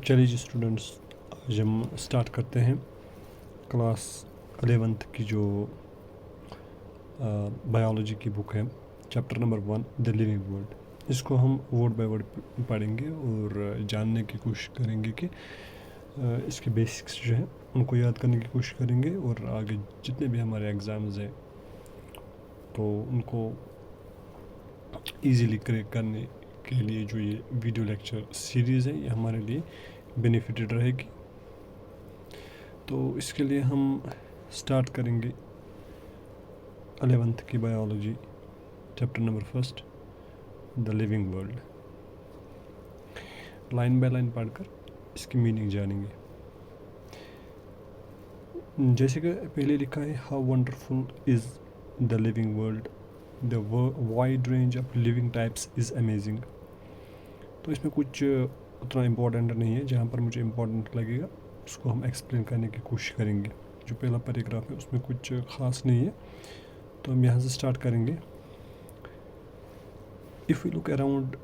चलिए जी स्टूडेंट्स, आज हम स्टार्ट करते हैं क्लास 11th की जो बायोलॉजी की बुक है, chapter number 1 the living world. इसको हम वर्ड बाय वर्ड पढ़ेंगे और जानने की कोशिश करेंगे कि इसके बेसिक्स जो हैं उनको याद करने की कोशिश करेंगे और आगे जितने भी हमारे एग्ज़ाम्स हैं तो उनको इजीली क्रैक करने के लिए जो ये वीडियो लेक्चर सीरीज़ है ये हमारे लिए बेनिफिटेड रहेगी। तो इसके लिए हम स्टार्ट करेंगे 11th की biology chapter number 1 the living world. Line by line पढ़कर इसकी मीनिंग जानेंगे। जैसे कि पहले लिखा है, how wonderful is the living world, the wide range of living types is amazing. तो इसमें कुछ उतना इम्पोर्टेंट नहीं है, जहाँ पर मुझे इम्पोर्टेंट लगेगा उसको हम एक्सप्लेन करने की कोशिश करेंगे। जो पहला पैराग्राफ है उसमें कुछ ख़ास नहीं है, तो हम यहाँ से स्टार्ट करेंगे। If you look around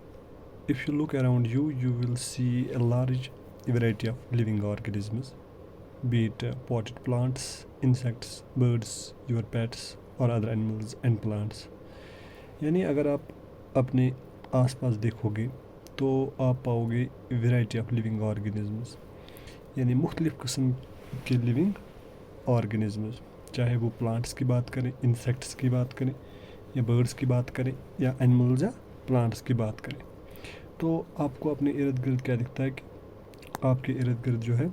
you will see a large variety of living organisms, be it potted plants, insects, birds, your pets or other animals and plants। यानी अगर आप अपने आसपास देखोगे तो आप पाओगे वैरायटी ऑफ लिविंग ऑर्गेनिजम्स, यानी मुख्तलिफ़ किस्म के लिविंग ऑर्गेनिजम्स, चाहे वो प्लांट्स की बात करें, इंसेक्ट्स की बात करें, या बर्ड्स की बात करें, या एनिमल्स या प्लांट्स की बात करें। तो आपको अपने इर्द गिर्द क्या दिखता है कि आपके इर्द गिर्द जो है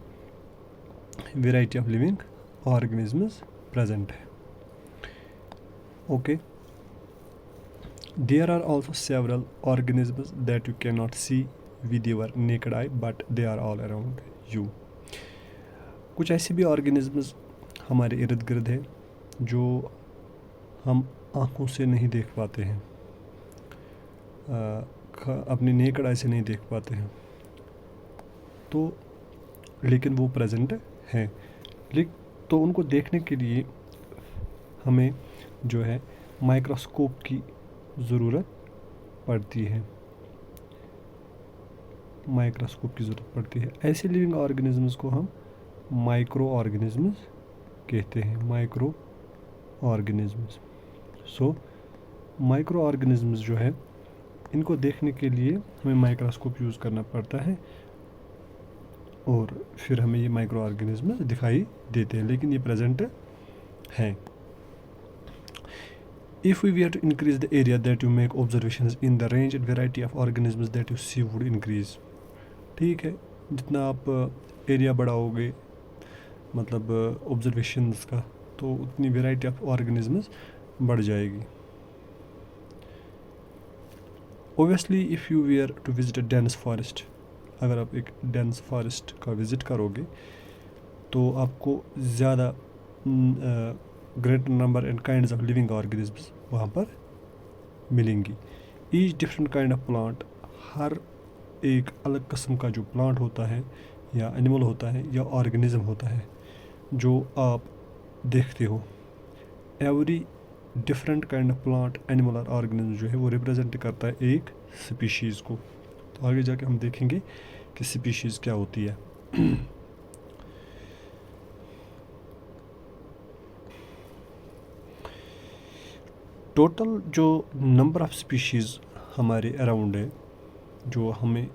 variety of living organisms present है। Okay, there are also several organisms that you can not see with your naked eye but they are all around you. कुछ ऐसे भी ऑर्गेनिजम्स हमारे इर्द गिर्द है जो हम आँखों से नहीं देख पाते हैं, अपनी नेकेड आई से नहीं देख पाते हैं, तो लेकिन वो प्रेजेंट हैं। तो उनको देखने के लिए हमें जो है माइक्रोस्कोप की ज़रूरत पड़ती है। ऐसे लिविंग ऑर्गेनिजम्स को हम माइक्रो ऑर्गेनिजम्स कहते हैं, micro organisms. So micro organisms जो है इनको देखने के लिए हमें माइक्रोस्कोप यूज़ करना पड़ता है और फिर हमें ये माइक्रो ऑर्गेनिजम्स दिखाई देते हैं, लेकिन ये प्रेजेंट हैं। If we were to increase the area that you make observations in the range and variety of organisms that you see would increase. ठीक है, जितना आप एरिया बढ़ाओगे मतलब ऑब्जर्वेशंस का, तो उतनी वेराइटी ऑफ ऑर्गेनिजम्स बढ़ जाएगी। Obviously if you were to visit a dense forest, अगर आप एक डेंस फॉरेस्ट का विज़िट करोगे तो आपको ज़्यादा greater number and kinds of living organisms वहाँ पर मिलेंगी। Each different kind of plant, हर एक अलग किस्म का जो प्लांट होता है या एनिमल होता है या ऑर्गेनिज्म होता है जो आप देखते हो, every different kind of plant, animal और ऑर्गेनिज्म जो है वो रिप्रेजेंट करता है एक स्पीशीज़ को। तो आगे जाके हम देखेंगे कि स्पीशीज़ क्या होती है। टोटल जो नंबर ऑफ़ स्पीशीज़ हमारे अराउंड है, जो हमने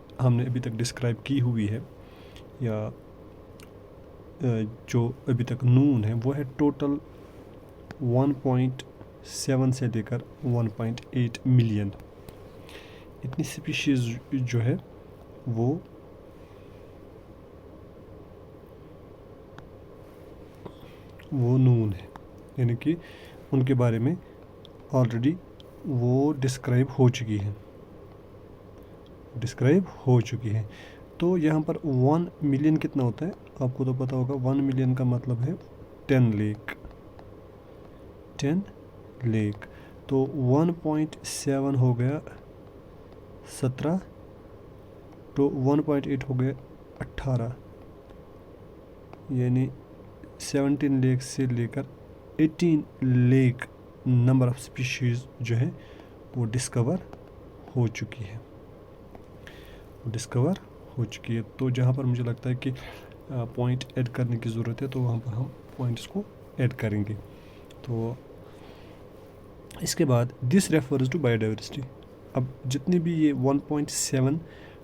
अभी तक डिस्क्राइब की हुई है या जो अभी तक नून है, वो है टोटल 1.7 से लेकर 1.8 मिलियन। इतनी स्पीशीज़ जो है वो नून है, यानी कि उनके बारे में ऑलरेडी वो डिस्क्राइब हो चुकी हैं। तो यहाँ पर 1 मिलियन कितना होता है आपको तो पता होगा। 1 मिलियन का मतलब है 10 लेक। तो 1.7 हो गया 17, तो 1.8 हो गया 18, यानी 17 लेक से लेकर 18 लेक नंबर ऑफ़ स्पीशीज़ जो है वो डिस्कवर हो हो चुकी है। तो जहाँ पर मुझे लगता है कि पॉइंट ऐड करने की ज़रूरत है तो वहाँ पर हम पॉइंट्स को ऐड करेंगे। तो इसके बाद दिस रेफर्स टू बायोडाइवर्सिटी। अब जितनी भी ये 1.7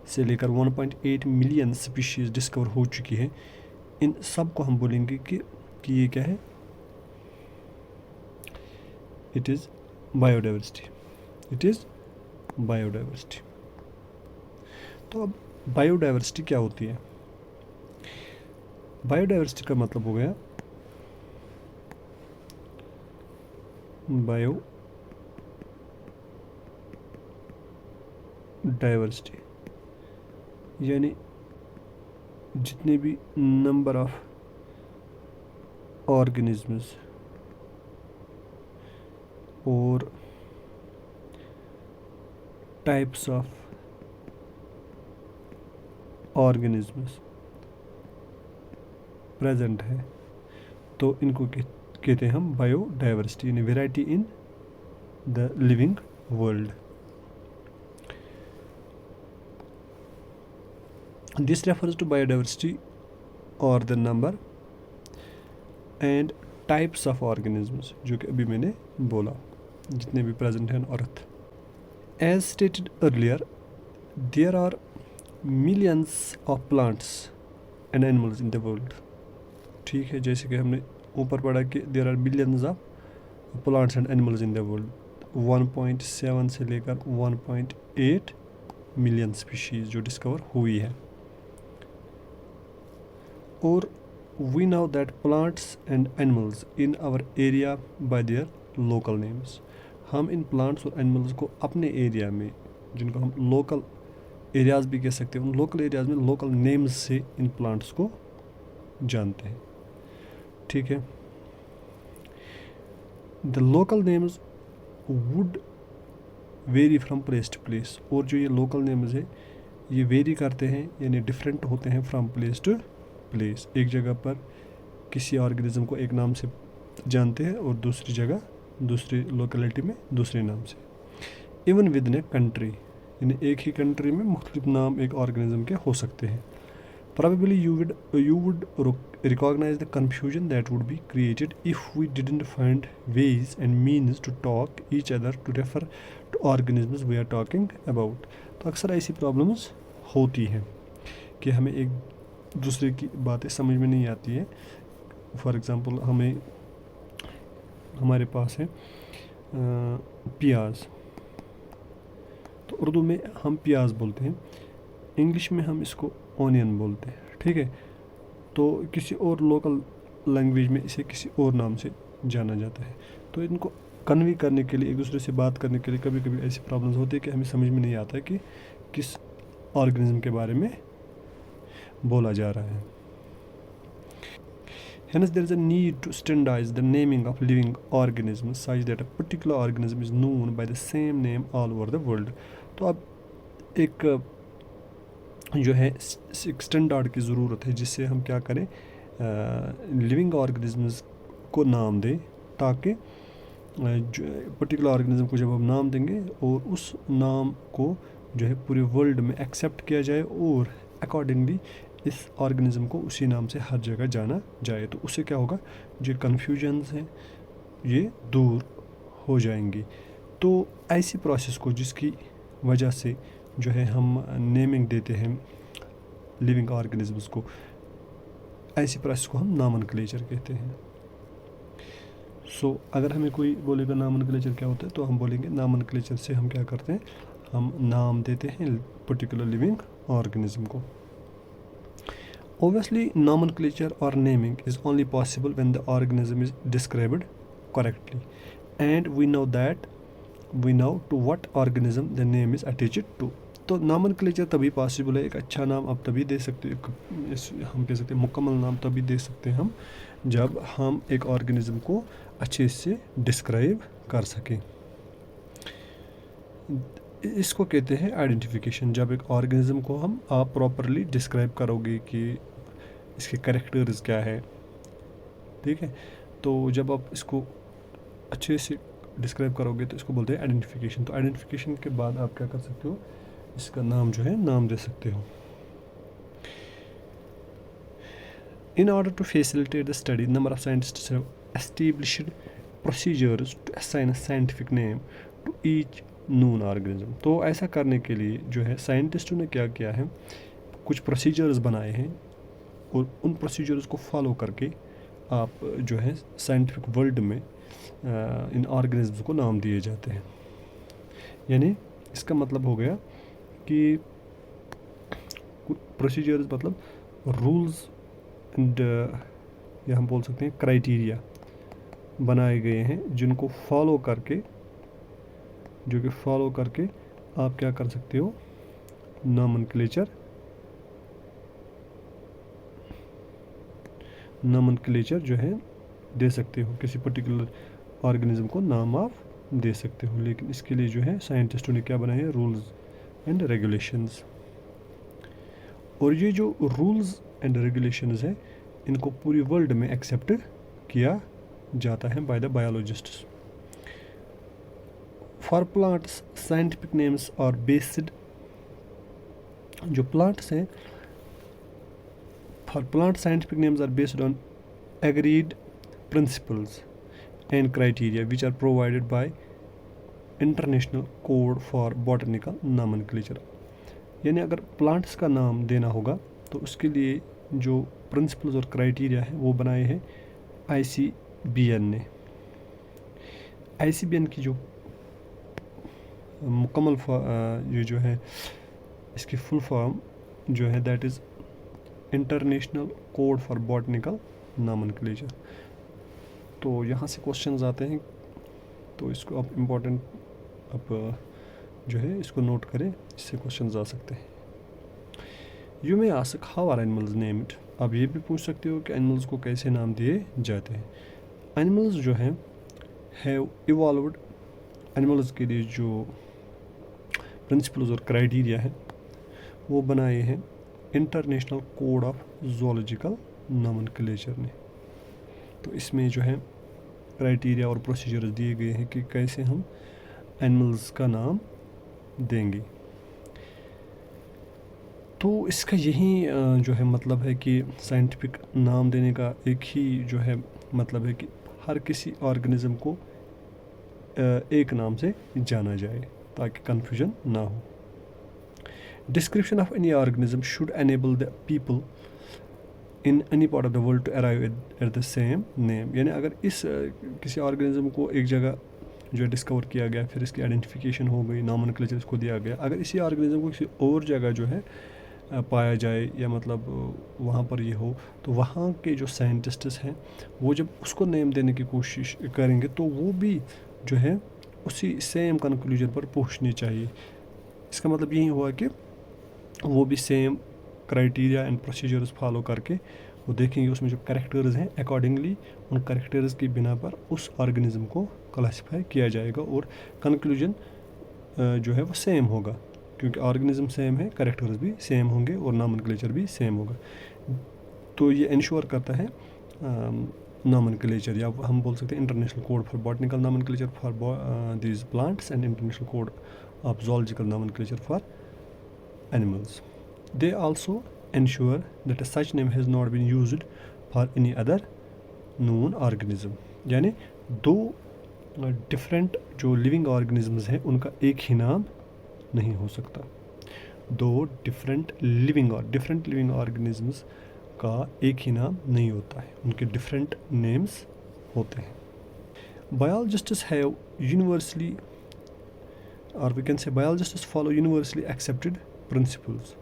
से लेकर 1.8 मिलियन स्पीशीज़ डिस्कवर हो चुकी है, इन सब को हम बोलेंगे कि ये क्या है, it is biodiversity, it is biodiversity. तो अब बायोडाइवर्सिटी क्या होती है? बायोडाइवर्सिटी का मतलब हो गया बायोडाइवर्सिटी, यानी जितने भी नंबर ऑफ ऑर्गेनिजम्स और टाइप्स ऑफ ऑर्गेनिजम्स प्रेजेंट है, तो इनको कहते हैं हम बायोडाइवर्सिटी, यानी variety in the living world. This refers to biodiversity और the number and types of organisms, जो कि अभी मैंने बोला जितने भी प्रेजेंट हैं on earth. As stated earlier, there are millions of plants and animals in the world. ठीक है, जैसे कि हमने ऊपर पढ़ा कि there are billions of plants and animals in the world, 1.7 से लेकर 1.8 मिलियन स्पीशीज़ जो डिस्कवर हुई है। और we know that plants and animals in our area by their local names। हम इन प्लांट्स और एनिमल्स को अपने एरिया में, जिनको हम लोकल एरियाज़ भी कह सकते हैं, उन लोकल एरियाज़ में लोकल नेम्स से इन प्लांट्स को जानते हैं। ठीक है, the local names would vary from place to place. और जो ये लोकल नेम्स है ये वेरी करते हैं, यानी डिफरेंट होते हैं फ्रॉम प्लेस टू प्लेस। एक जगह पर किसी ऑर्गेनिज्म को एक नाम से जानते हैं और दूसरी जगह दूसरी लोकेलिटी में दूसरे नाम से। Even with in a country, यानी एक ही कंट्री में मुख्तलिफ नाम एक ऑर्गेनिज्म के हो सकते हैं। Probably you would recognize the confusion that would be created if we didn't find ways and means to talk each other to refer to organisms we are talking about। तो अक्सर ऐसी प्रॉब्लम्स होती हैं कि हमें एक दूसरे की बातें समझ में नहीं आती है। फॉर एग्ज़ाम्पल हमारे पास है प्याज, तो उर्दू में हम प्याज बोलते हैं, इंग्लिश में हम इसको ऑनियन बोलते हैं। ठीक है, तो किसी और लोकल लैंग्वेज में इसे किसी और नाम से जाना जाता है। तो इनको कन्वे करने के लिए, एक दूसरे से बात करने के लिए कभी कभी ऐसी प्रॉब्लम्स होती है कि हमें समझ में नहीं आता कि किस ऑर्गेनिज्म के बारे में बोला जा रहा है। Hence there is a need to standardize the naming of living organisms such that a particular organism is known by the same name all over the world। तो अब एक जो है स्टैंडर्ड की ज़रूरत है जिससे हम क्या करें, लिविंग ऑर्गेनिजम्स को नाम दें, ताकि जो पर्टिकुलर ऑर्गेनिज्म को जब हम नाम देंगे और उस नाम को जो है पूरे वर्ल्ड में एक्सेप्ट किया जाए और अकॉर्डिंगली इस ऑर्गेनिज्म को उसी नाम से हर जगह जाना जाए। तो उससे क्या होगा, जो कन्फ्यूजन्स हैं ये दूर हो जाएंगी। तो ऐसी प्रोसेस को जिसकी वजह से जो है हम नेमिंग देते हैं लिविंग ऑर्गेनिजम्स को, ऐसी प्रोसेस को हम नॉमेनक्लेचर कहते हैं। सो अगर हमें कोई बोलेगा नॉमेनक्लेचर क्या होता है, तो हम बोलेंगे नॉमेनक्लेचर से हम क्या करते हैं, हम नाम देते हैं पर्टिकुलर लिविंग ऑर्गेनिज्म को। Obviously, nomenclature or naming is only possible when the organism is described correctly, and we know to what organism the name is attached to। तो nomenclature तभी पॉसिबल है, एक अच्छा नाम आप तभी दे सकते हैं, हम कह सकते हैं मुकम्मल नाम तभी दे सकते हैं हम जब हम एक ऑर्गेनिज्म को अच्छे से डिस्क्राइब कर सकें। इसको कहते हैं आइडेंटिफिकेशन। जब एक ऑर्गेनिज्म को आप प्रॉपरली डिस्क्राइब करोगे कि इसके कैरेक्टर्स क्या है, ठीक है, तो जब आप इसको अच्छे से डिस्क्राइब करोगे तो इसको बोलते हैं आइडेंटिफिकेशन। तो आइडेंटिफिकेशन के बाद आप क्या कर सकते हो, इसका नाम जो है नाम दे सकते हो। In order to facilitate the study, number of scientists have established procedures to assign a scientific name to each known organism. तो ऐसा करने के लिए जो है साइंटिस्टों ने क्या किया है, कुछ प्रोसीजर्स बनाए हैं और उन प्रोसीजर्स को फॉलो करके आप जो है साइंटिफिक वर्ल्ड में इन ऑर्गेनिज्म्स को नाम दिए जाते हैं. यानी इसका मतलब हो गया कि प्रोसीजर्स मतलब रूल्स एंड या हम बोल सकते हैं क्राइटेरिया बनाए गए हैं जिनको फॉलो करके आप क्या कर सकते हो, नॉमेनक्लेचर जो है दे सकते हो, किसी पर्टिकुलर ऑर्गेनिज्म को नाम आप दे सकते हो. लेकिन इसके लिए जो है साइंटिस्टों ने क्या बनाए हैं, रूल्स एंड रेगुलेशंस. और ये जो रूल्स एंड रेगुलेशंस हैं इनको पूरी वर्ल्ड में एक्सेप्ट किया जाता है by the biologists. For plants scientific names are based, जो प्लांट्स हैं for plant scientific names are based on agreed principles and criteria which are provided by international code for botanical nomenclature. यानी अगर plants का नाम देना होगा तो उसके लिए जो प्रिंसिपल्स और क्राइटेरिया है वो बनाए हैं ICBN ने. ICBN की जो मुकम्मल ये जो है इसकी फुल फॉर्म जो है that is international code for botanical nomenclature. तो यहाँ से क्वेश्चंस आते हैं, तो इसको आप इम्पोर्टेंट आप जो है इसको नोट करें, इससे क्वेश्चंस आ सकते हैं. You may ask how are animals named. आप ये भी पूछ सकते हो कि एनिमल्स को कैसे नाम दिए जाते हैं. एनिमल्स जो हैं हैव इवॉल्व्ड, एनिमल्स के लिए जो प्रिंसिपल्स और क्राइटेरिया है वो बनाए हैं international code of zoological nomenclature ने. तो इसमें जो है क्राइटेरिया और प्रोसीजर्स दिए गए हैं कि कैसे हम एनिमल्स का नाम देंगे. तो इसका यही जो है मतलब है कि साइंटिफिक नाम देने का एक ही जो है मतलब है कि हर किसी ऑर्गेनिज्म को एक नाम से जाना जाए ताकि कन्फ्यूजन ना हो. Description of any organism should enable the people in any part of the world to arrive at the same name. यानी अगर इस किसी ऑर्गेनिज्म को एक जगह जो है डिस्कवर किया गया, फिर इसकी आइडेंटिफिकेशन हो गई, नॉमेनक्लेचर इसको दिया गया, अगर इसी ऑर्गेनिज्म को किसी और जगह जो है पाया जाए या मतलब वहाँ पर ये हो, तो वहाँ के जो साइंटिस्ट्स हैं वो जब उसको नेम देने की कोशिश करेंगे तो वो भी जो है उसी सेम कंक्लूजन पर पहुँचनी चाहिए. इसका मतलब यही हुआ कि वो भी same criteria and procedures follow करके वो देखेंगे उसमें जो कैरेक्टर्स हैं अकॉर्डिंगली उन कैरेक्टर्स की बिना पर उस ऑर्गेनिज्म को क्लासिफाई किया जाएगा और कंक्लूजन जो है वो सेम होगा, क्योंकि ऑर्गेनिज्म सेम है, कैरेक्टर्स भी सेम होंगे और नॉमेनक्लेचर भी सेम होगा. तो ये इंश्योर करता है नॉमेनक्लेचर, या हम बोल सकते हैं international code for botanical nomenclature for these plants and international code of zoological nomenclature for animals. They also ensure that a such name has not been used for any other known organism. यानी दो different जो living organisms हैं उनका एक ही नाम नहीं हो सकता. दो डिफरेंट लिविंग ऑर्गेनिजम्स का एक ही नाम नहीं होता है, उनके डिफरेंट नेम्स होते हैं. Biologists have universally, or we can say biologists follow universally accepted principles.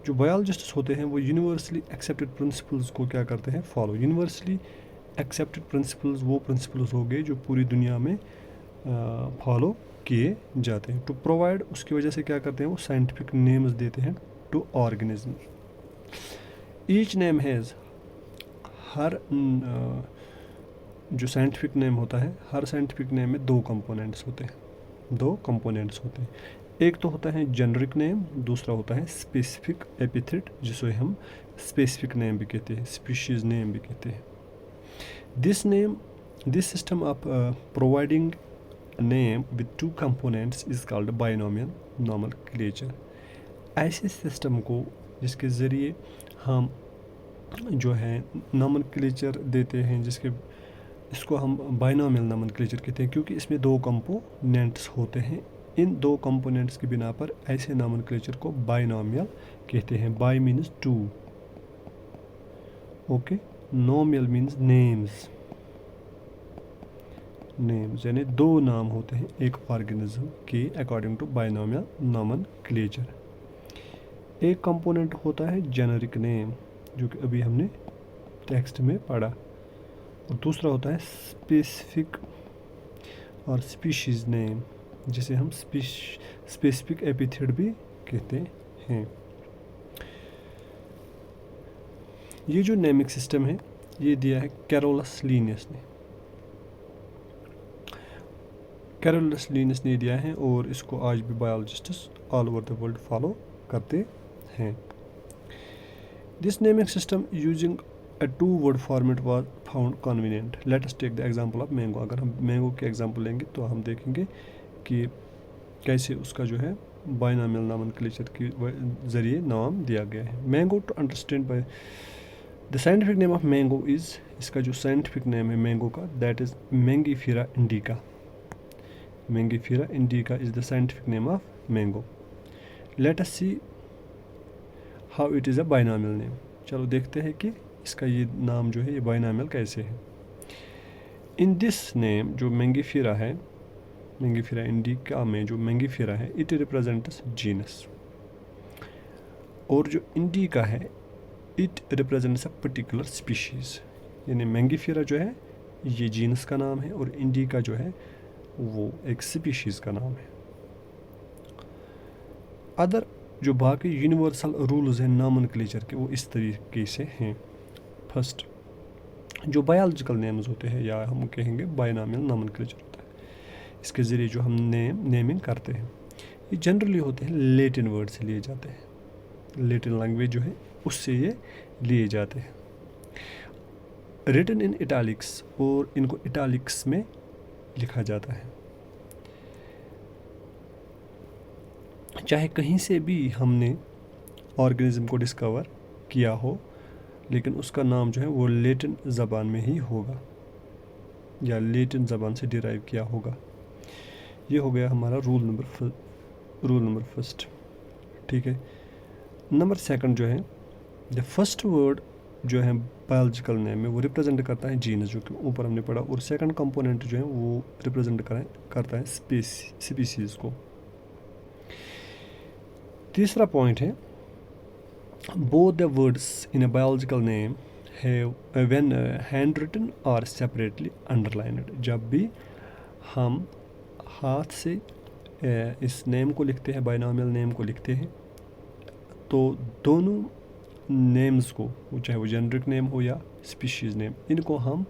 जो बायोलॉजिस्ट्स होते हैं वो यूनिवर्सली एक्सेप्टेड प्रिंसिपल्स को क्या करते हैं, फॉलो. यूनिवर्सली एक्सेप्टेड प्रिंसिपल्स वो प्रिंसिपल्स हो गए जो पूरी दुनिया में फॉलो किए जाते हैं. टू प्रोवाइड, उसकी वजह से क्या करते हैं वो साइंटिफिक नेम्स देते हैं to organism. Each name has, हर जो साइंटिफिक नेम होता है हर साइंटिफिक नेम में दो कंपोनेंट्स होते हैं. एक तो होता है जेनरिक नेम, दूसरा होता है स्पेसिफिक एपिथेट जिसे हम स्पेसिफिक नेम भी कहते हैं, स्पीशीज़ नेम भी कहते हैं. This system of providing name with two components is called binomial nomenclature. ऐसे सिस्टम को जिसके ज़रिए हम جو ہے نامنکلیچر دیتے ہیں، جس کے اس کو ہم بائنومیل نامنکلیچر کہتے ہیں، کیونکہ اس میں 2 کمپوننٹس ہوتے ہیں. ان 2 کمپوننٹس کی بنا پر ایسے نامنکلیچر کو بائنومیل کہتے ہیں. Bi means 2، okay. Nomial means names یعنی 2 نام ہوتے ہیں ایک آرگنزم کے اکارڈنگ ٹو بائنومیل نامنکلیچر. ایک کمپوننٹ ہوتا ہے جنرک نیم، جو کہ ابھی ہم نے ٹیکسٹ میں پڑھا، اور دوسرا ہوتا ہے اسپیسیفک اور اسپیشیز نیم، جسے ہم اسپیسیفک ایپیتھیٹ بھی کہتے ہیں. یہ جو نیمنگ سسٹم ہے یہ دیا ہے کیرولس لینس نے. کیرولس لینس نے دیا ہے، اور اس کو آج بھی biologists all over the world follow کرتے ہیں. This naming system using a 2-word format was found convenient. Let us take the example of mango. اگر ہم مینگو کے ایگزامپل لیں گے تو ہم دیکھیں گے کہ کیسے اس کا جو ہے بائنومیل نامنکلیچر کے ذریعے نام دیا گیا ہے. Mango to understand by the scientific name of mango is, اس کا جو سائنٹیفک نیم ہے مینگو کا، that is Mangifera indica. Mangifera indica is the scientific name of mango. Let us see how it is a binomial name. چلو دیکھتے ہیں کہ اس کا یہ نام جو ہے یہ بائنومیل کیسے ہے. ان دس نیم جو مینگیفیرا ہے، مینگیفیرا انڈیکا میں جو مینگیفیرا ہے، اٹ ریپرزینٹس جینس. اور جو انڈیکا ہے it represents a particular species. یعنی مینگیفیرا جو ہے یہ جینس کا نام ہے، اور انڈیکا جو ہے وہ ایک اسپیشیز کا نام ہے. ادر جو باقی یونیورسل رولز ہیں نامنکلیچر کے وہ اس طریقے سے ہیں. فرسٹ، جو بایولوجیکل نیمز ہوتے ہیں یا ہم کہیں گے بائنومیل نامنکلیچر ہوتا ہے، اس کے ذریعے جو ہم نیمنگ کرتے ہیں یہ جنرلی ہوتے ہیں لیٹن ورڈ سے لیے جاتے ہیں. لیٹن لینگویج جو ہے اس سے یہ لیے جاتے ہیں. ریٹن ان اٹالکس، اور ان کو اٹالکس میں لکھا جاتا ہے. چاہے کہیں سے بھی ہم نے آرگنزم کو ڈسکور کیا ہو، لیکن اس کا نام جو ہے وہ لیٹن زبان میں ہی ہوگا یا لیٹن زبان سے ڈیرائیو کیا ہوگا. یہ ہو گیا ہمارا رول نمبر فرسٹ. ٹھیک ہے. نمبر سیکنڈ جو ہے دا فرسٹ ورڈ جو ہے بایولوجیکل نیم میں وہ ریپرزینٹ کرتا ہے جینس، جو کہ اوپر ہم نے پڑھا، اور سیکنڈ کمپوننٹ جو ہے وہ ریپرزینٹ کرتا ہے اسپیسیز کو. تیسرا پوائنٹ ہے both the words in a biological name have when hand written or separately underlined. جب بھی ہم ہاتھ سے اس نیم کو لکھتے ہیں، بائنومیل نیم کو لکھتے ہیں، تو دونوں نیمز کو، چاہے وہ جنرک نیم ہو یا اسپیشیز نیم، ان کو ہم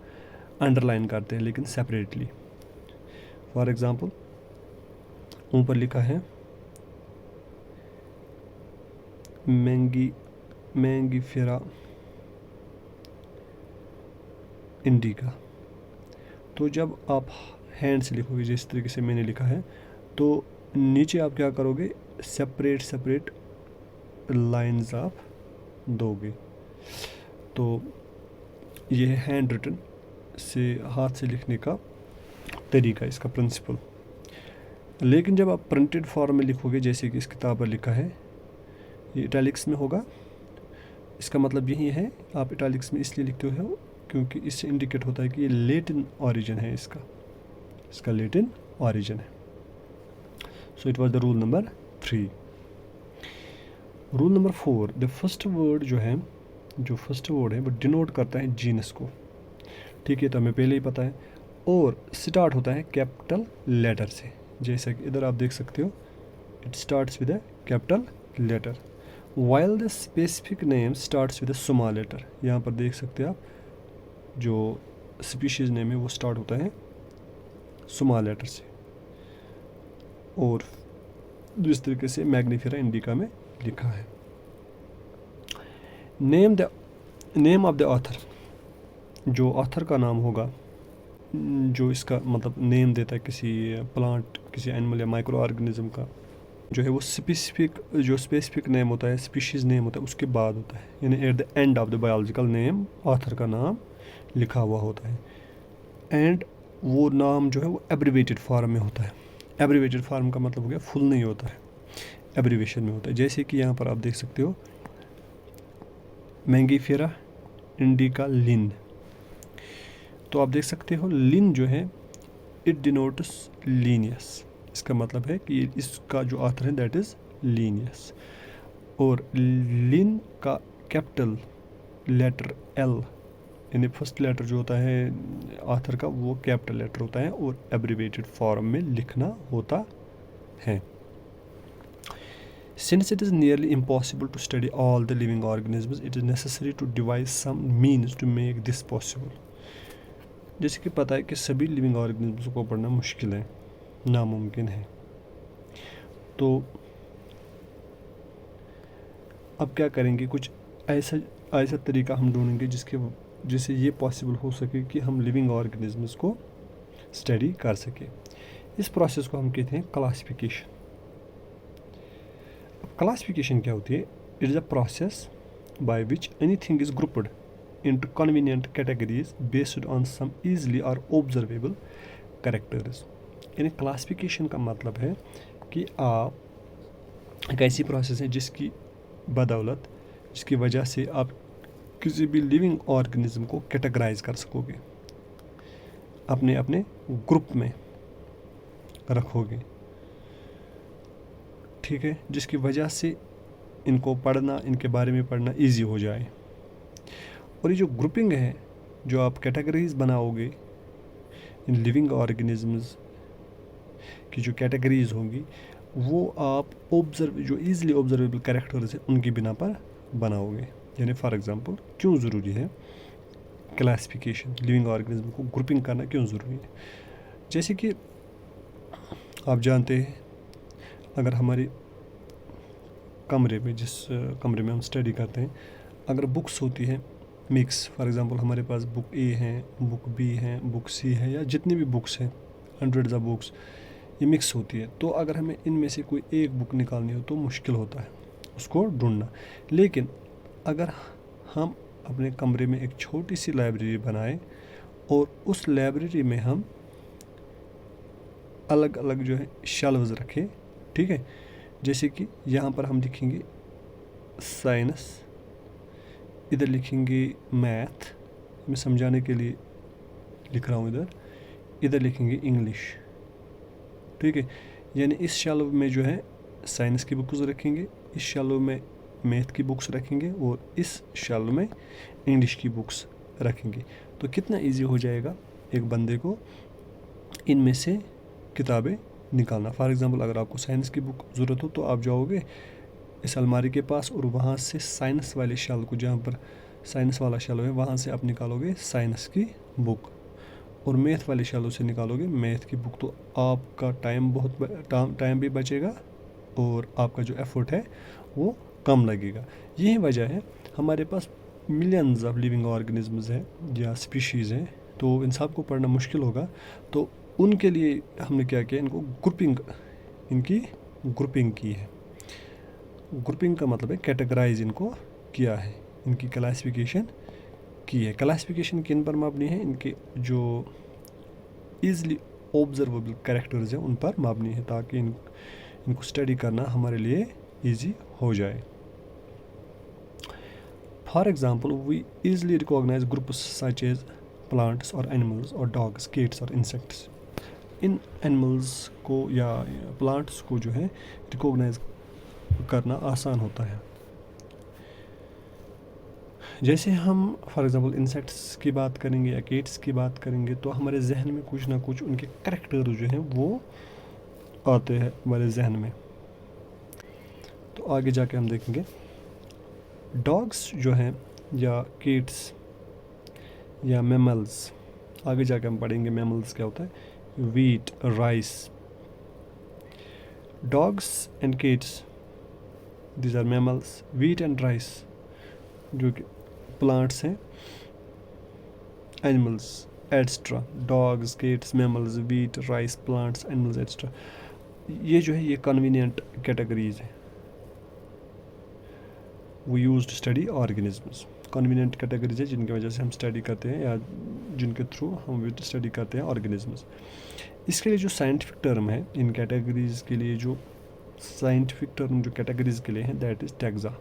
انڈرلائن کرتے ہیں لیکن سپریٹلی. فار ایگزامپل اوپر لکھا ہے مینگیفیرا انڈیکا. تو جب آپ ہینڈ سے لکھو گے جس طریقے سے میں نے لکھا ہے، تو نیچے آپ کیا کرو گے، سپریٹ لائنز آپ دو گے. تو یہ ہے ہینڈ ریٹن سے، ہاتھ سے لکھنے کا طریقہ، اس کا پرنسپل. لیکن جب آپ پرنٹڈ فارم میں لکھو گے، جیسے کہ اس کتاب پر لکھا ہے، یہ اٹیلکس میں ہوگا. اس کا مطلب یہی ہے، آپ اٹیلکس میں اس لیے لکھتے ہو کیونکہ اس سے انڈیکیٹ ہوتا ہے کہ یہ لیٹن اوریجن ہے، اس کا لیٹن اوریجن ہے. So it was the roll number 3. Roll number 4، the first word جو فرسٹ ورڈ ہے وہ ڈینوٹ کرتا ہے جینس کو. ٹھیک ہے، تو ہمیں پہلے ہی پتہ ہے، اور اسٹارٹ ہوتا ہے کیپٹل لیٹر سے. جیسا کہ ادھر آپ دیکھ سکتے ہو، it starts with a capital letter while the specific name starts with a small letter. یہاں پر دیکھ سکتے ہیں آپ، جو اسپیشیز نیم ہے وہ اسٹارٹ ہوتا ہے اسمال لیٹر سے، اور جس طریقے سے میگنیفیرا انڈیکا میں لکھا ہے. نیم آف دا آتھر، جو آتھر کا نام ہوگا، جو اس کا مطلب نیم دیتا ہے کسی پلانٹ، کسی اینیمل یا مائکرو آرگنزم کا، جو ہے وہ اسپیسیفک نیم ہوتا ہے، اسپیشیز نیم ہوتا ہے، اس کے بعد ہوتا ہے، یعنی at the end of the biological name author کا نام لکھا ہوا ہوتا ہے. اینڈ وہ نام جو ہے وہ ایبریویٹڈ فارم میں ہوتا ہے. ایبریویٹڈ فارم کا مطلب ہو گیا فل نہیں ہوتا ہے، ایبریویشن میں ہوتا ہے. جیسے کہ یہاں پر آپ دیکھ سکتے ہو مینگیفیرا انڈیکا لن، تو آپ دیکھ سکتے ہو لن جو ہے اٹ ڈینوٹس لینیس، اس کا مطلب ہے کہ اس کا جو آتھر ہے دیٹ از لینیس. اور لن کا کیپٹل لیٹر ایل، یعنی فرسٹ لیٹر جو ہوتا ہے آتھر کا وہ کیپٹل لیٹر ہوتا ہے اور ایبریویٹڈ فارم میں لکھنا ہوتا ہے. Since it is nearly impossible to study all the living organisms, it is necessary to devise some means to make this possible. جیسے کہ پتہ ہے کہ سبھی لیونگ آرگنزمس کو پڑھنا مشکل ہے، ناممکن ہے، تو اب کیا کریں گے؟ کچھ ایسا طریقہ ہم ڈھونڈیں گے جس سے یہ پاسبل ہو سکے کہ ہم لیونگ آرگنزمس کو اسٹڈی کر سکیں. اس پروسیس کو ہم کہتے ہیں کلاسیفیکیشن. کلاسیفیکیشن کیا ہوتی ہے؟ It is a process by which any thing is grouped into convenient categories based on some easily اور آبزرویبل کریکٹرز. یعنی کلاسیفیکیشن کا مطلب ہے کہ آپ ایک ایسی پروسیس ہے جس کی بدولت، جس کی وجہ سے آپ کسی بھی لیونگ آرگنزم کو کیٹیگرائز کر سکو گے، اپنے گروپ میں رکھو گے، ٹھیک ہے، جس کی وجہ سے ان کو پڑھنا، ان کے بارے میں پڑھنا ایزی ہو جائے. اور یہ جو گروپنگ ہے، جو آپ کیٹیگریز بناؤ گے ان لیونگ آرگنزمز کی جو کیٹیگریز ہوں گی، وہ آپ جو ایزلی آبزرویبل کریکٹرز ہیں ان کی بنا پر بناؤ گے. یعنی فار ایگزامپل کیوں ضروری ہے کلاسیفیکیشن، لیونگ آرگنزم کو گروپنگ کرنا کیوں ضروری ہے؟ جیسے کہ آپ جانتے ہیں اگر ہمارے کمرے میں، جس کمرے میں ہم اسٹڈی کرتے ہیں، اگر بکس ہوتی ہیں مکس، فار ایگزامپل ہمارے پاس بک اے ہیں، بک بی ہیں، بک سی ہے، یا جتنی بھی بکس ہیں، ہنڈریڈز آف بکس، یہ مکس ہوتی ہے. تو اگر ہمیں ان میں سے کوئی ایک بک نکالنی ہو تو مشکل ہوتا ہے اس کو ڈھونڈنا. لیکن اگر ہم اپنے کمرے میں ایک چھوٹی سی لائبریری بنائیں اور اس لائبریری میں ہم الگ الگ جو ہے شیلوز رکھیں، ٹھیک ہے، جیسے کہ یہاں پر ہم لکھیں گے سائنس، ادھر لکھیں گے میتھ، میں سمجھانے کے لیے لکھ رہا ہوں، ادھر لکھیں گے انگلش، ٹھیک ہے. یعنی اس شیلو میں جو ہے سائنس کی بکس رکھیں گے، اس شیلو میں میتھ کی بکس رکھیں گے، اور اس شیلو میں انگلش کی بکس رکھیں گے. تو کتنا ایزی ہو جائے گا ایک بندے کو ان میں سے کتابیں نکالنا. فار ایگزامپل اگر آپ کو سائنس کی بک ضرورت ہو تو آپ جاؤ گے اس الماری کے پاس اور وہاں سے سائنس والے شیلو کو، جہاں پر سائنس والا شیلو ہے، وہاں سے آپ نکالو گے سائنس کی بک، اور میتھ والے شیلو سے نکالو گے میتھ کی بک. تو آپ کا ٹائم بھی بچے گا اور آپ کا جو ایفرٹ ہے وہ کم لگے گا. یہی وجہ ہے ہمارے پاس ملینز آف لیونگ آرگنزمز ہیں یا اسپیشیز ہیں، تو ان سب کو پڑھنا مشکل ہوگا. تو ان کے لیے ہم نے کیا ان کو ان کی گروپنگ کی ہے. گروپنگ کا مطلب ہے کیٹیگرائز ان کو کیا ہے، ان کی کلاسیفیکیشن کی ہے. کلاسیفیکیشن کن پر مبنی ہے؟ ان کے جو ایزلی آبزرویبل کریکٹرز ہیں ان پر مبنی ہے، تاکہ ان کو اسٹڈی کرنا ہمارے لیے ایزی ہو جائے. For example we easily recognise groups such as plants اور اینیملز اور ڈاگس، کیٹس اور انسیکٹس. ان اینیملز کو یا پلانٹس کو جو ہے ریکوگنائز کرنا آسان ہوتا ہے. جیسے ہم فار ایگزامپل انسیکٹس کی بات کریں گے یا کیٹس کی بات کریں گے تو ہمارے ذہن میں کچھ نہ کچھ ان کے کریکٹر جو ہیں وہ آتے ہیں ہمارے ذہن میں. تو آگے جا کے ہم دیکھیں گے ڈاگس جو ہیں یا کیٹس یا میملز، آگے جا کے ہم پڑھیں گے میملز کیا ہوتا ہے. Wheat, rice. Dogs and cats these are mammals. Wheat and rice جو کہ پلانٹس ہیں، animals etcetera. Dogs, cats, mammals, wheat, rice, plants, animals etcetera. ये जो है ये कन्वीनियंट कैटेगरीज हैं वो use to study organisms. Convenient categories है जिनकी वजह से हम स्टडी करते हैं या जिनके थ्रू हम स्टडी करते हैं ऑर्गेनिजम्स। इसके लिए जो साइंटिफिक टर्म है इन कैटेगरीज के लिए, जो साइंटिफिक टर्म जो कैटेगरीज के लिए हैं, that is taxa.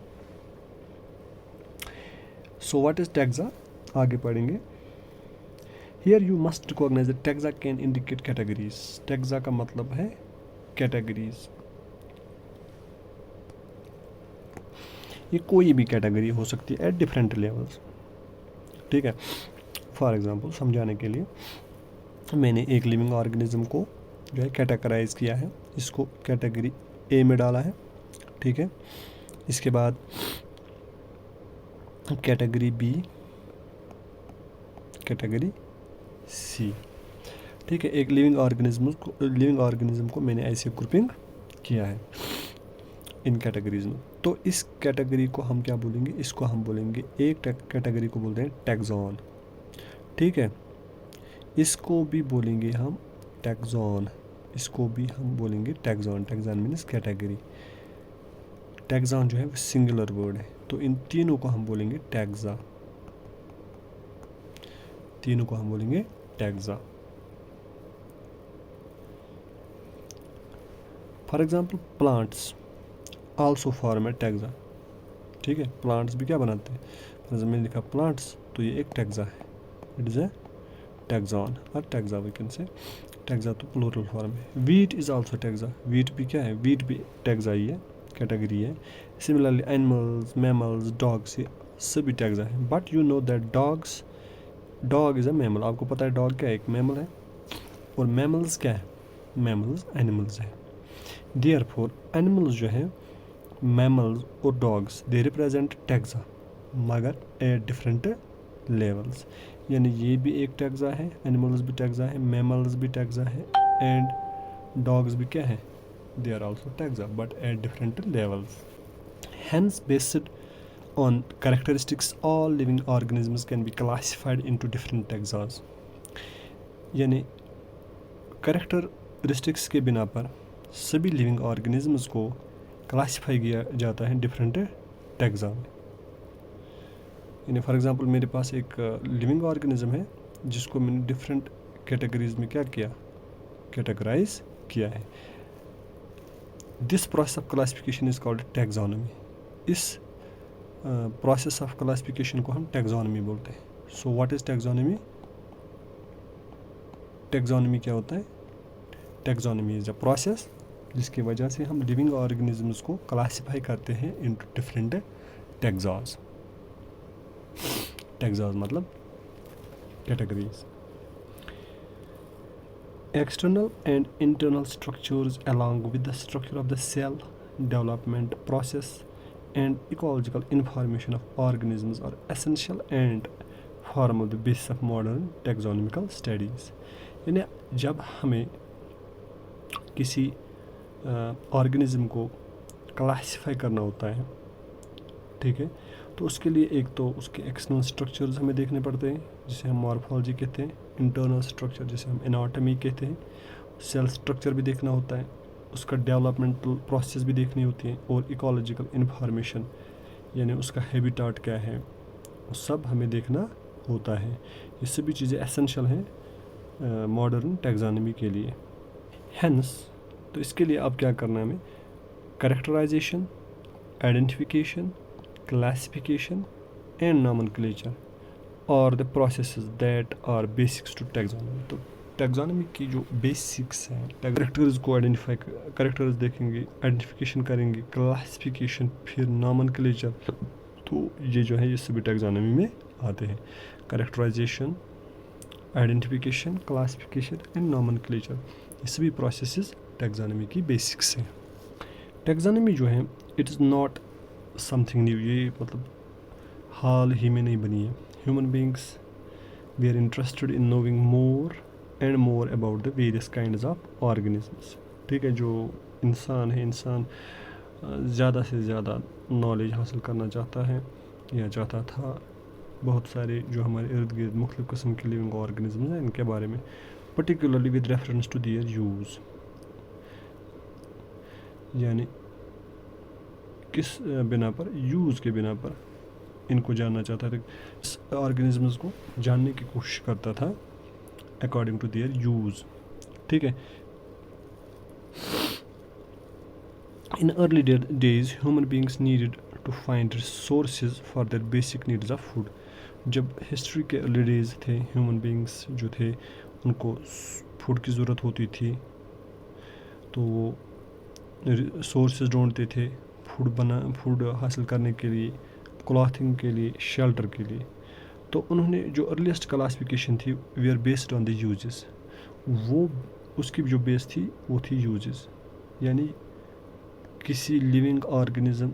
So what is taxa, आगे पढ़ेंगे। Here you must recognise that taxa can indicate categories. Taxa का मतलब है कैटेगरीज। ये कोई भी कैटेगरी हो सकती है एट डिफरेंट लेवल्स, ठीक है। फॉर एग्जांपल समझाने के लिए मैंने एक लिविंग ऑर्गेनिज्म को जो है कैटेगराइज किया है, इसको कैटेगरी ए में डाला है, ठीक है। इसके बाद कैटेगरी बी, कैटेगरी सी, ठीक है। एक लिविंग ऑर्गेनिज्म को मैंने ऐसे ग्रुपिंग किया है इन कैटेगरीज में। तो इस कैटेगरी को हम क्या बोलेंगे, इसको हम बोलेंगे, एक कैटेगरी को बोलते हैं टैक्सॉन, ठीक है। इसको भी बोलेंगे हम टैक्सॉन, इसको भी हम बोलेंगे taxon. Taxon means category. Taxon जो है वो सिंगुलर वर्ड है, तो इन तीनों को हम बोलेंगे टैक्सा, तीनों को हम बोलेंगे taxa. For example plants also form A taxa, ठीक है। प्लांट्स भी क्या बनाते हैं, जैसे मैंने लिखा प्लांट्स, तो ये एक टैक्सा है, इट इज़ ए टैक्सॉन और taxa we can say. Taxa तो प्लूरल फॉर्म है। Wheat is also taxa, wheat भी क्या है, वीट भी टैक्सा ही है, कैटेगरी है। सिमिलरली एनिमल्स, मैमल्स, डॉग्स, ये सभी टैक्सा है। But you know that dog is a mammal. आपको पता है डॉग क्या है, एक मैमल है। और मैमल्स क्या है, मैमल्स एनिमल्स है। देयरफॉर एनिमल्स जो है, मैमल्स और डॉग्स, दे रिप्रेजेंट टैक्सा मगर एट डिफरेंट लेवल्स। यानी ये भी एक टैक्सा है, एनिमल्स भी टैक्सा है, मैमल्स भी टैक्सा है, एंड डॉग्स भी क्या है, they are also taxa but at different levels. Hence, based on characteristics, all living organisms can be classified into different taxas. यानी कैरेक्टरिस्टिक्स के बिना पर सभी लिविंग ऑर्गेनिजम्स को क्लासीफाई किया जाता है डिफरेंट टैक्सा में। यानी फॉर एग्जांपल मेरे पास एक लिविंग ऑर्गेनिज्म है जिसको मैंने डिफरेंट कैटेगरीज में क्या किया, कैटेगराइज किया है। This process of classification is called taxonomy. इस प्रोसेस ऑफ क्लासिफिकेशन को हम टैक्सोनॉमी बोलते हैं। सो व्हाट इज टैक्सोनॉमी? टैक्सोनॉमी क्या होता है? टैक्सोनॉमी इज अ प्रोसेस जिसकी वजह से हम लिविंग ऑर्गेनिजम्स को क्लासिफाई करते हैं इनटू डिफरेंट टैक्सास। टैक्सास मतलब categories. External and internal structures along with the structure of the cell, development process and ecological information of organisms are essential and form the basis of modern taxonomical studies. यानी जब हमें किसी organism को classify करना होता है, ठीक है, तो उसके लिए एक तो उसके एक्सटर्नल स्ट्रक्चर्स हमें देखने पड़ते हैं जिसे हम मॉर्फोलॉजी कहते हैं, इंटरनल स्ट्रक्चर जिसे हम एनाटॉमी कहते हैं, सेल स्ट्रक्चर भी देखना होता है, उसका डेवलपमेंटल प्रोसेस भी देखनी होती है, और इकोलॉजिकल इंफॉर्मेशन यानी उसका हैबिटाट क्या है वो सब हमें देखना होता है। ये सभी चीज़ें एसेंशियल हैं मॉडर्न टैक्सोनॉमी के लिए। हेंस तो इसके लिए अब क्या करना है हमें? Characterisation, identification, classification and nomenclature are the processes that are basics to taxonomy. तो taxonomy की जो बेसिक्स हैं, कैरेक्टर्स को आइडेंटिफाई, कैरेक्टर्स देखेंगे, आइडेंटिफिकेशन करेंगे, क्लासिफिकेशन, फिर नॉमेनक्लेचर, तो ये जो है ये सभी taxonomy में आते हैं। Characterisation, identification, classification and nomenclature, ये सभी प्रोसेसेस taxonomy की बेसिक्स हैं। taxonomy जो है it is not something new, ये मतलब हाल ही में नहीं बनी है। Human beings we are interested in knowing more and more about the various kinds of organisms, ठीक है। जो इंसान है, इंसान ज़्यादा से ज़्यादा नॉलेज हासिल करना चाहता है या चाहता था बहुत सारे जो हमारे इर्द गिर्द मुख्तलिफ़ किस्म के लिविंग ऑर्गेनिजम्स हैं इनके बारे में, particularly with reference to their use. यानी किस बिना पर, यूज़ के बिना पर इनको जानना चाहता था, इस ऑर्गेनिजम्स को जानने की कोशिश करता था अकॉर्डिंग टू देयर यूज़, ठीक है। In early days human beings needed to find resources for their basic needs of food. जब हिस्ट्री के अर्ली डेज थे, ह्यूमन बींग्स जो थे उनको फूड की ज़रूरत होती थी, तो वो सोर्सेज ढूंढते थे फूड हासिल करने के लिए, क्लॉथिंग के लिए, शेल्टर के लिए। तो उन्होंने जो अर्लीस्ट क्लासिफिकेशन थी, we are based on the uses, वो उसकी जो बेस थी वो थी यूजेस, यानी किसी लिविंग ऑर्गेनिज्म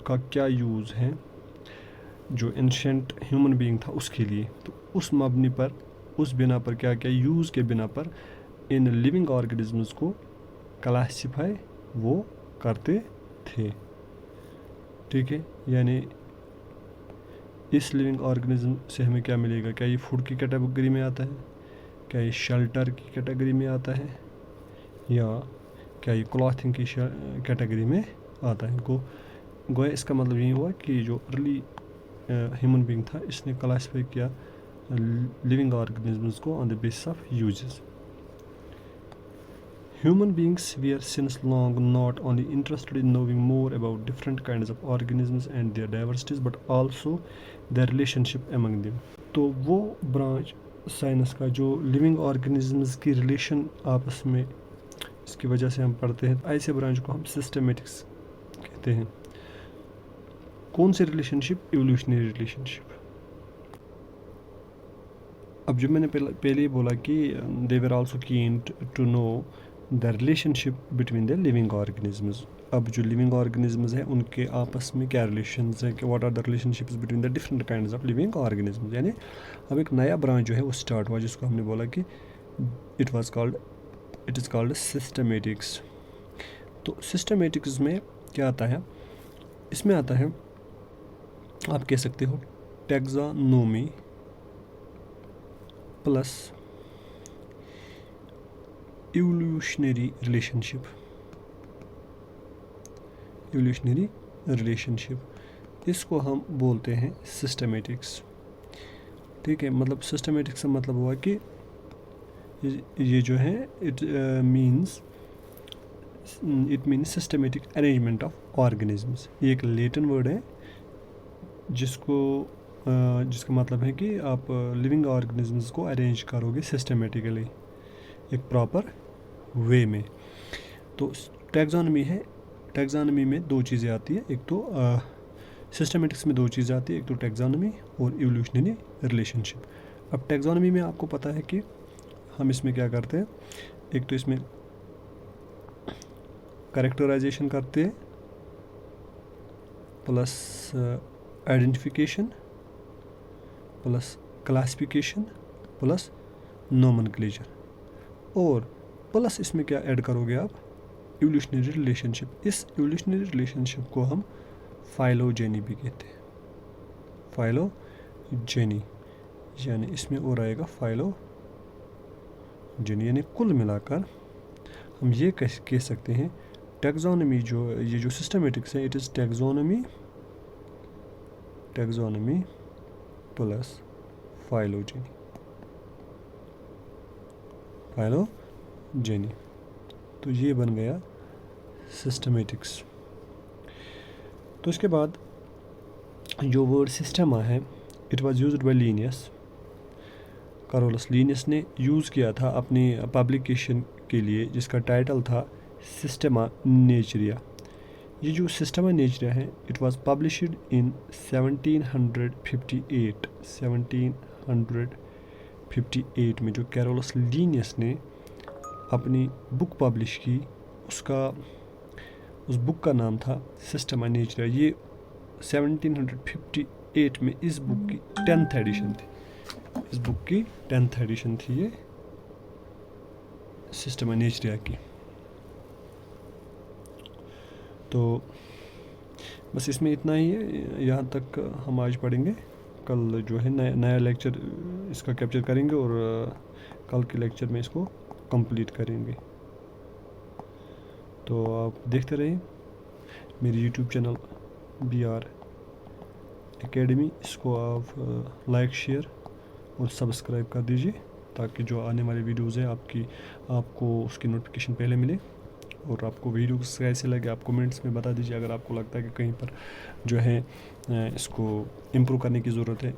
का क्या यूज़ है जो एंशेंट ह्यूमन बीइंग था उसके लिए। तो उस मबनी पर, उस बिना पर, क्या क्या यूज़ के बिना पर इन लिविंग ऑर्गेनिजम्स को क्लासिफाई वो करते थे, ठीक है। यानी इस लिविंग ऑर्गेनिज्म से हमें क्या मिलेगा, क्या ये फूड की कैटेगरी में आता है, क्या ये शेल्टर की कैटेगरी में आता है, या क्या ये क्लॉथिंग की कैटेगरी में आता है। गोया इसका मतलब ये हुआ कि जो अर्ली ह्यूमन बीइंग था, इसने क्लासिफाई किया लिविंग ऑर्गेनिजम्स को on the basis of uses. Human beings were since long not only interested in knowing more about different kinds of organisms and their diversities, but also their relationship among them. तो वो branch science का जो living organisms की relation आपस में, इसकी वजह से हम पढ़ते हैं, ऐसे ब्रांच को हम सिस्टमेटिक्स कहते हैं। कौन से रिलेशनशिप? Evolutionary relationship. अब जो मैंने पहले ही बोला कि they were also keen to know the relationship between the living organisms. अब जो लिविंग ऑर्गेनिजम्स हैं उनके आपस में क्या रिलेशंस हैं, कि what are the relationships between the different kinds of living organisms. यानी अब एक नया ब्रांच जो है वो स्टार्ट हुआ, जिसको हमने बोला कि इट इज़ कॉल्ड सिस्टमेटिक्स। तो सिस्टमेटिक्स में क्या आता है? इसमें आता है, आप कह सकते हो, टैक्सोनॉमी प्लस इवोल्यूशनरी रिलेशनशिप। इसको हम बोलते हैं सिस्टमेटिक्स, ठीक है। मतलब सिस्टमेटिक्स का मतलब हुआ कि ये जो है it means systematic arrangement of organisms. ये एक लैटिन वर्ड है जिसका मतलब है कि आप लिविंग ऑर्गेनिजम्स को अरेंज करोगे सिस्टमेटिकली, एक प्रॉपर वे में। तो टैक्सोनॉमी है, टैक्सोनॉमी में दो चीज़ें आती है, एक तो सिस्टमेटिक्स में दो चीज़ें आती है, एक तो टैक्सोनॉमी और इवोल्यूशनरी रिलेशनशिप। अब टैक्सोनॉमी में आपको पता है कि हम इसमें क्या करते हैं, एक तो इसमें कैरेक्टराइजेशन करते हैं, plus identification, plus classification, plus nomenclature, और प्लस इसमें क्या ऐड करोगे आप? Evolutionary relationship. इस इवोल्यूशनरी रिलेशनशिप को हम फाइलोजेनी भी कहते हैं, फाइलोजेनी। यानी इसमें और आएगा फाइलोजेनी, यानी कुल मिलाकर हम ये कह सकते हैं टैक्सोनॉमी ये जो सिस्टमेटिक्स है, it is taxonomy plus phylogeny. तो ये बन गया सिस्टमेटिक्स। तो इसके बाद जो वर्ड सिस्टमा है, it was used by Linnaeus. Carolus Linnaeus ने यूज़ किया था अपनी पब्लिकेशन के लिए, जिसका टाइटल था सिस्टमा नेचरिया। ये जो सिस्टमा नेचरिया है, इट वाज पब्लिश्ड इन 1758 में। जो कैरोलस लीनियस ने अपनी बुक पब्लिश की, उस बुक का नाम था सिस्टमा नेचरिया। ये 1758 में इस बुक की 10th एडिशन थी, ये सिस्टमा नेचरिया की। तो बस इसमें इतना ही है, यहाँ तक हम आज पढ़ेंगे। कल जो है नया लेक्चर इसका कैप्चर करेंगे और कल के लेक्चर में इसको कंप्लीट करेंगे। تو آپ دیکھتے رہیں میری YouTube channel B R Academy, اس کو آپ لائک شیئر اور سبسکرائب کر دیجیے تاکہ جو آنے والی ویڈیوز ہیں آپ کو اس کی نوٹیفیکیشن پہلے ملے. اور آپ کو ویڈیو کیسے لگے آپ کومنٹس میں بتا دیجیے اگر آپ کو لگتا ہے کہ کہیں پر جو ہے اس کو امپروو کرنے کی ضرورت ہے.